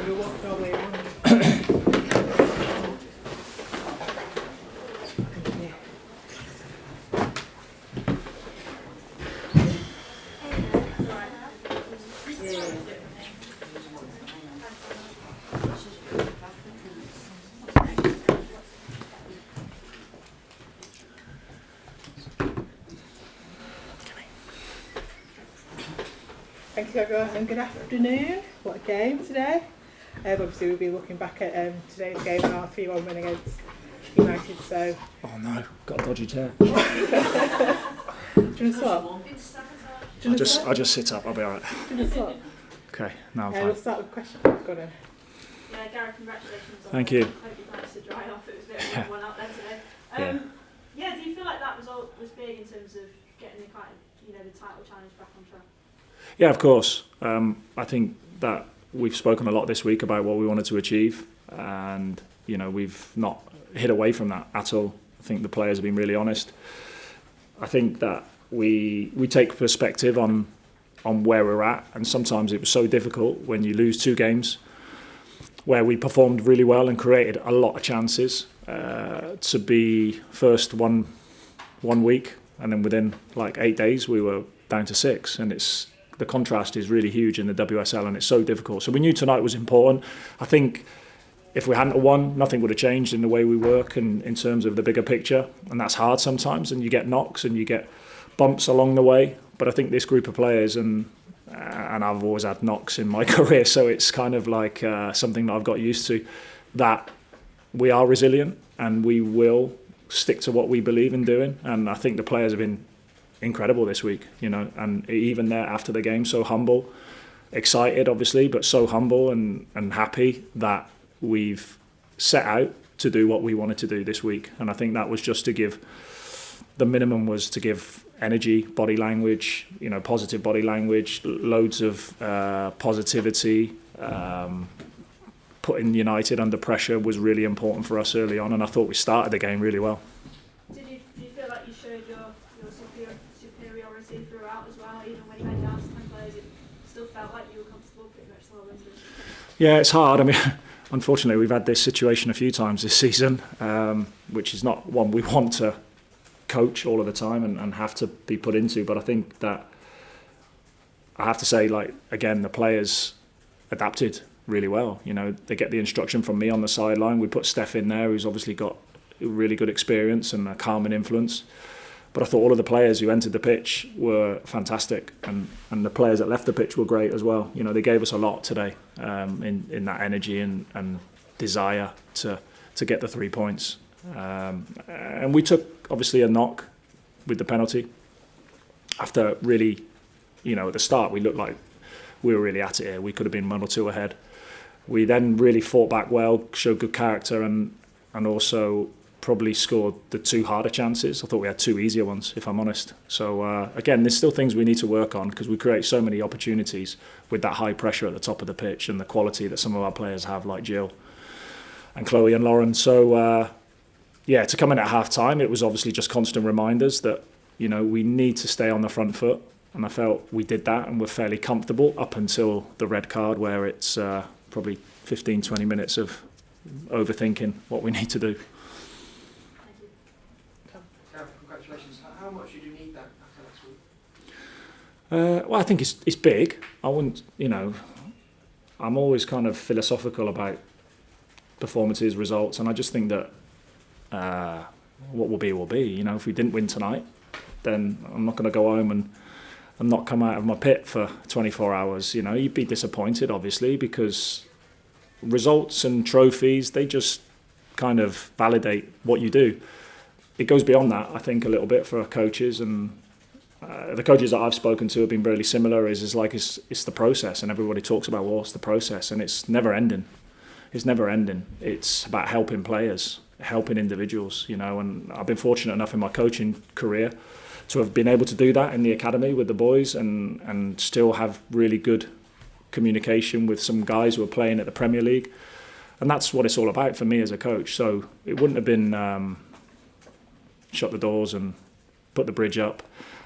we're walking all the way around. Thank you everyone and good afternoon. What a game today. Obviously we'll be looking back at today's game and our 3-1 win against United. So. Oh no, got a dodgy chair. Do you want to swap? I'll just sit up, I'll be alright. Do you want to swap? Okay, now I'm fine. We'll start with a question. Go on then. Yeah, Gareth, congratulations on Thank you. Hope you managed to dry off. It was a bit of a one out there today. Yeah, do you feel like that result was big in terms of getting the title challenge back on track? Yeah, of course. I think that we've spoken a lot this week about what we wanted to achieve, and we've not hid away from that at all. I think the players have been really honest. I think that we take perspective on where we're at, and sometimes it was so difficult when you lose 2 games where we performed really well and created a lot of chances to be first one week and then within like 8 days we were down to 6, and the contrast is really huge in the WSL and it's so difficult. So we knew tonight was important. I think if we hadn't won, nothing would have changed in the way we work and in terms of the bigger picture, and that's hard sometimes, and you get knocks and you get bumps along the way. But I think this group of players, and I've always had knocks in my career, so it's kind of like something that I've got used to, that we are resilient and we will stick to what we believe in doing. And I think the players have been incredible this week, and even there after the game, so humble, excited obviously, but so humble and happy that we've set out to do what we wanted to do this week. And I think that was just to give, the minimum was to give energy, body language, positive body language, loads of positivity. Putting United under pressure was really important for us early on, and I thought we started the game really well. Do you feel like you showed your superiority throughout as well, even when you went down to 10 players, it still felt like you were comfortable pretty much the whole way through? Yeah, it's hard. I mean, unfortunately, we've had this situation a few times this season, which is not one we want to coach all of the time and have to be put into. But I think that I have to say, again, the players adapted really well. They get the instruction from me on the sideline. We put Steph in there, who's obviously got really good experience and a calming influence. But I thought all of the players who entered the pitch were fantastic, and the players that left the pitch were great as well. They gave us a lot today in that energy and desire to get the 3 points. And we took obviously a knock with the penalty. After really, at the start we looked like we were really at it here. We could have been 1 or 2 ahead. We then really fought back well, showed good character, and also probably scored the 2 harder chances. I thought we had 2 easier ones, if I'm honest. So again, there's still things we need to work on, because we create so many opportunities with that high pressure at the top of the pitch and the quality that some of our players have, like Jill and Chloe and Lauren. So to come in at half time, it was obviously just constant reminders that we need to stay on the front foot, and I felt we did that and we're fairly comfortable up until the red card, where it's probably 15-20 minutes of overthinking what we need to do. Congratulations. How much did you need that after last week? Well, I think it's big. I wouldn't, I'm always kind of philosophical about performances, results, and I just think that what will be will be. If we didn't win tonight, then I'm not going to go home and not come out of my pit for 24 hours. You'd be disappointed, obviously, because results and trophies, they just kind of validate what you do. It goes beyond that, I think, a little bit for coaches, and the coaches that I've spoken to have been really similar. It's the process, and everybody talks about what's the process, and it's never ending. It's never ending. It's about helping players, helping individuals, and I've been fortunate enough in my coaching career to have been able to do that in the academy with the boys, and still have really good communication with some guys who are playing at the Premier League, and that's what it's all about for me as a coach. So it wouldn't have been shut the doors and put the bridge up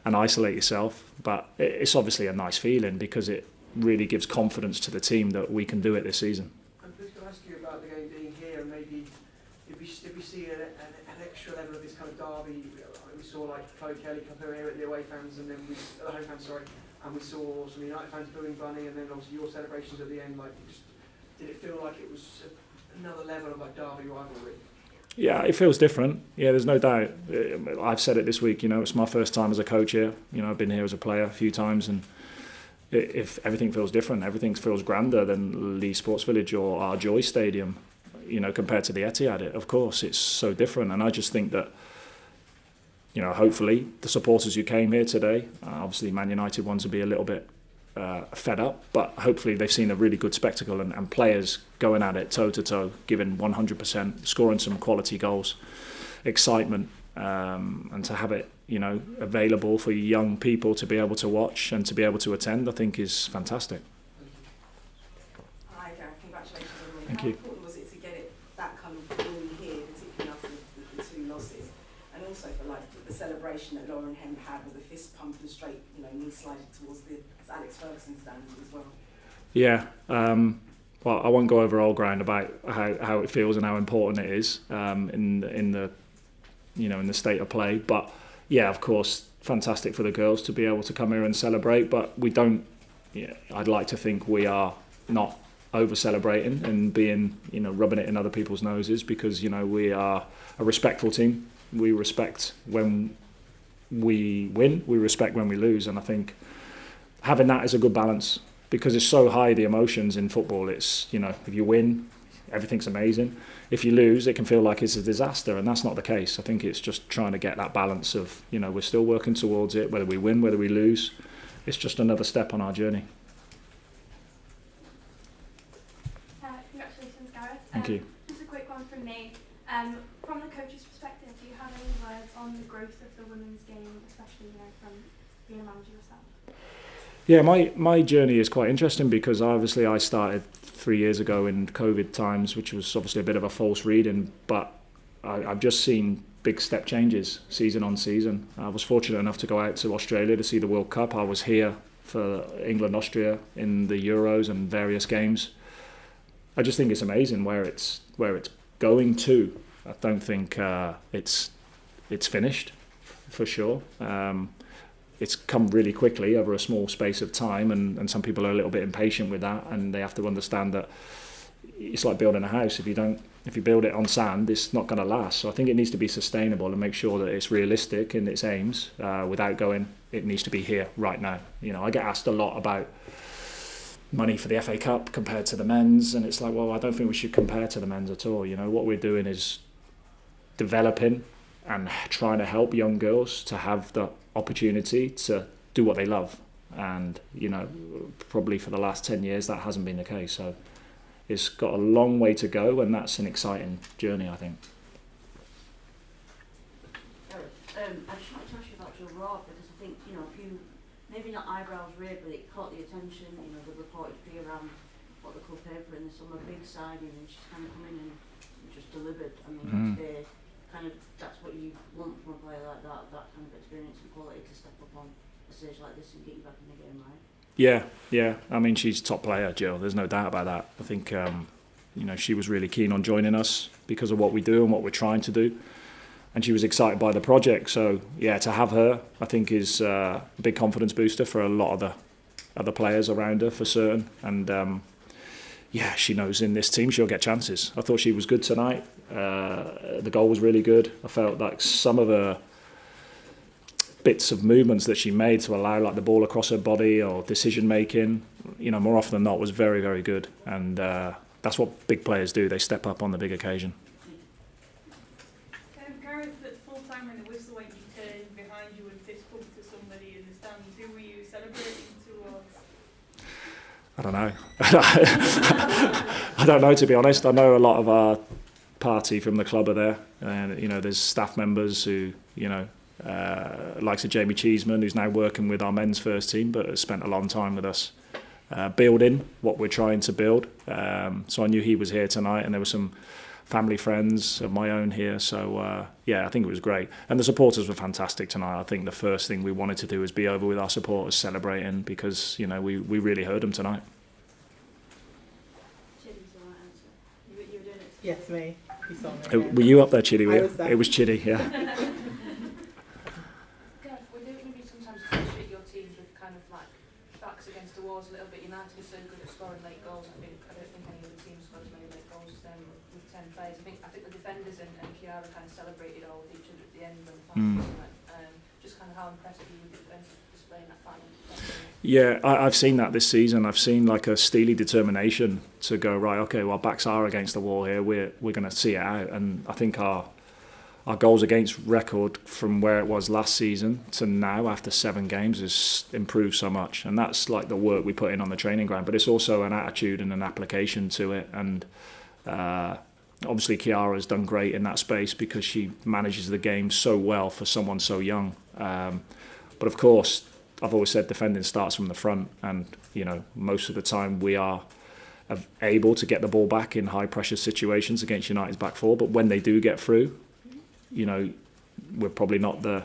and isolate yourself, but it's obviously a nice feeling, because it really gives confidence to the team that we can do it this season. ask you about the game being here, and maybe if we see an extra level of this kind of derby. We saw like Chloe Kelly come here at the away fans, and then the home fans, sorry, and we saw some United fans booing Bunny, and then obviously your celebrations at the end. Like, did it feel like it was another level of like derby rivalry? Yeah, it feels different. Yeah, there's no doubt. I've said it this week. It's my first time as a coach here. I've been here as a player a few times, and if everything feels different, everything feels grander than Leeds Sports Village or our Joy Stadium. Compared to the Etihad, of course, it's so different. And I just think that, hopefully the supporters who came here today, obviously Man United ones will be a little bit fed up, but hopefully they've seen a really good spectacle and players going at it toe to toe, giving 100%, scoring some quality goals, excitement, and to have it, available for young people to be able to watch and to be able to attend, I think is fantastic. Hi, Gareth. Congratulations on the win. Thank How you. important was it to get it that kind of win here, particularly after the two losses, and also for like the celebration that Lauren Hen had with the fist pump and straight, knee sliding towards the Alex Ferguson standard as well? Yeah. Well, I won't go over old ground about how it feels and how important it is in the in the state of play. But yeah, of course, fantastic for the girls to be able to come here and celebrate. But we don't. Yeah, I'd like to think we are not over celebrating and being rubbing it in other people's noses, because we are a respectful team. We respect when we win. We respect when we lose, and I think having that is a good balance. Because it's so high, the emotions in football. It's, if you win, everything's amazing. If you lose, it can feel like it's a disaster, and that's not the case. I think it's just trying to get that balance of, we're still working towards it, whether we win, whether we lose. It's just another step on our journey. Congratulations, Gareth. Thank you. Just a quick one from me. From the coach's perspective, do you have any words on the growth of the women's game, especially from being a manager yourself? Yeah, my journey is quite interesting, because obviously I started 3 years ago in COVID times, which was obviously a bit of a false reading, but I've just seen big step changes season on season. I was fortunate enough to go out to Australia to see the World Cup. I was here for England-Austria in the Euros and various games. I just think it's amazing where it's going to. I don't think it's finished, for sure. It's come really quickly over a small space of time, and some people are a little bit impatient with that, and they have to understand that it's like building a house. If you build it on sand, it's not going to last. So I think it needs to be sustainable and make sure that it's realistic in its aims, without going, it needs to be here right now. I get asked a lot about money for the FA Cup compared to the men's, and it's like, well, I don't think we should compare to the men's at all. What we're doing is developing and trying to help young girls to have the opportunity to do what they love, and probably for the last 10 years that hasn't been the case. So it's got a long way to go, and that's an exciting journey, I think. I just wanted to ask you about your role, because I think a few, maybe not eyebrows raised, but it caught the attention. The reported fee around what the club paid for in the summer, big signing, and she's kind of come in and just delivered. I mean, today, kind of, that's what you want from a player like that kind of experience and quality to step up on a stage like this and get you back in the game, right? Yeah. I mean, she's top player, Jill. There's no doubt about that. I think, she was really keen on joining us because of what we do and what we're trying to do. And she was excited by the project. So, yeah, to have her, I think, is a big confidence booster for a lot of the other players around her, for certain. And, yeah, she knows in this team she'll get chances. I thought she was good tonight. The goal was really good. I felt like some of her bits of movements that she made to allow like the ball across her body or decision making, more often than not, was very, very good. And that's what big players do. They step up on the big occasion. Gareth, at full time when the whistle went, you turned behind you and fist bumped to somebody in the stands. Who were you celebrating towards? I don't know. I don't know, to be honest. I know a lot of our party from the club are there, and there's staff members who likes of Jamie Cheeseman, who's now working with our men's first team, but has spent a long time with us building what we're trying to build. So I knew he was here tonight, and there were some family friends of my own here. So yeah, I think it was great, and the supporters were fantastic tonight. I think the first thing we wanted to do was be over with our supporters celebrating, because we really heard them tonight. You were doing it. Yes, me. You saw me. Were you up there, Chidi? I was there. It was Chidi, yeah. Gareth, would it maybe sometimes associate your teams with kind of like backs against the walls a little bit? United is so good at scoring late goals. I don't think any of the teams scored as many late goals as them with 10 players. I think the defenders and Chiara kind of celebrated all with each other at the end when the final was like, just kind of how impressive you were displaying that final. Yeah, I've seen that this season. I've seen like a steely determination to go, right, okay, well, backs are against the wall here. We're going to see it out. And I think our goals against record from where it was last season to now after 7 games has improved so much. And that's like the work we put in on the training ground. But it's also an attitude and an application to it. And obviously Chiara's done great in that space because she manages the game so well for someone so young. But of course, I've always said defending starts from the front, and you know most of the time we are able to get the ball back in high pressure situations against United's back four. But when they do get through, you know, we're probably not the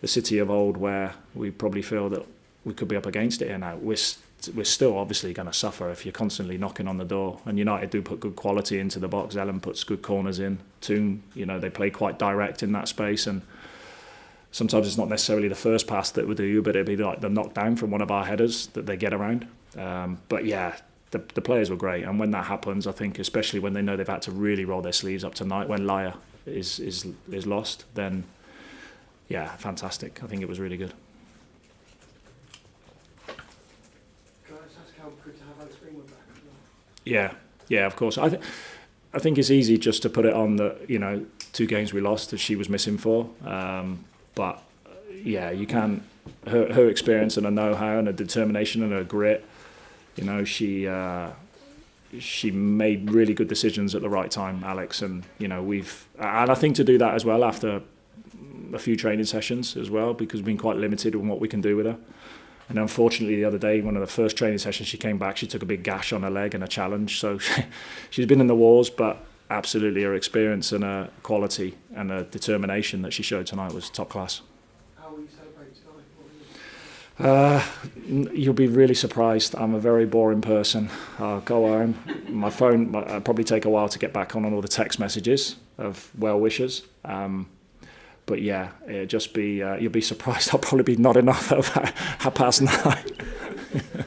City of old where we probably feel that we could be up against it here now. We're still obviously going to suffer if you're constantly knocking on the door. And United do put good quality into the box. Ellen puts good corners in. Toon, you know, they play quite direct in that space, and sometimes it's not necessarily the first pass that would do you, but it'd be like the knockdown from one of our headers that they get around. But yeah, the players were great, and when that happens, I think especially when they know they've had to really roll their sleeves up tonight, when Laya is lost, then yeah, fantastic. I think it was really good. Can I just ask how good to have Alex Greenwood back as well? Yeah, of course. I think it's easy just to put it on the 2 games we lost that she was missing for. But yeah, you can. Her experience and her know-how and her determination and her grit. You know, she made really good decisions at the right time, Alex. And you know, and I think to do that as well after a few training sessions as well, because we've been quite limited on what we can do with her. And unfortunately, the other day, one of the first training sessions she came back, she took a big gash on her leg and a challenge. So she's been in the wars, but absolutely her experience and her quality and her determination that she showed tonight was top class. How will you celebrate tonight? You'll be really surprised. I'm a very boring person. I'll go home. My phone, it'll probably take a while to get back on all the text messages of well wishes. But yeah, it'll just be, you'll be surprised. I'll probably be nodding off at about 9:30.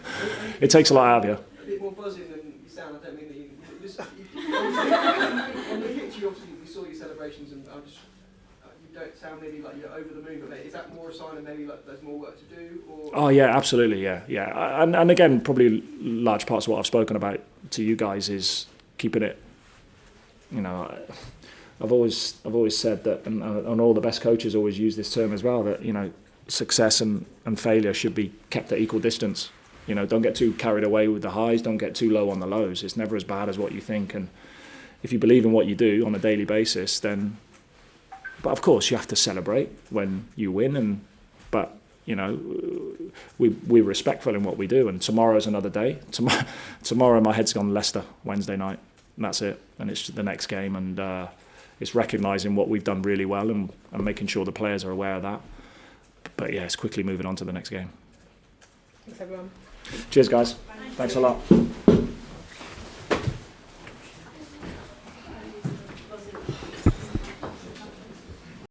It takes a lot out of you. A bit more buzzing than you sound. I don't mean that you just on the picture. Obviously, we saw your celebrations, and you don't sound maybe like you're over the moon. But is that more a sign of maybe like there's more work to do? Or? Oh yeah, absolutely, yeah. And again, probably large parts of what I've spoken about to you guys is keeping it. You know, I've always said that, and all the best coaches always use this term as well, that you know, success and failure should be kept at equal distance. You know, don't get too carried away with the highs, don't get too low on the lows. It's never as bad as what you think. And if you believe in what you do on a daily basis, then, but of course you have to celebrate when you win. But you know, we're respectful in what we do. And tomorrow's another day. Tomorrow my head's gone Leicester Wednesday night, and that's it. And it's the next game, and it's recognising what we've done really well and making sure the players are aware of that. But yeah, it's quickly moving on to the next game. Thanks everyone. Cheers, guys. Thanks a lot.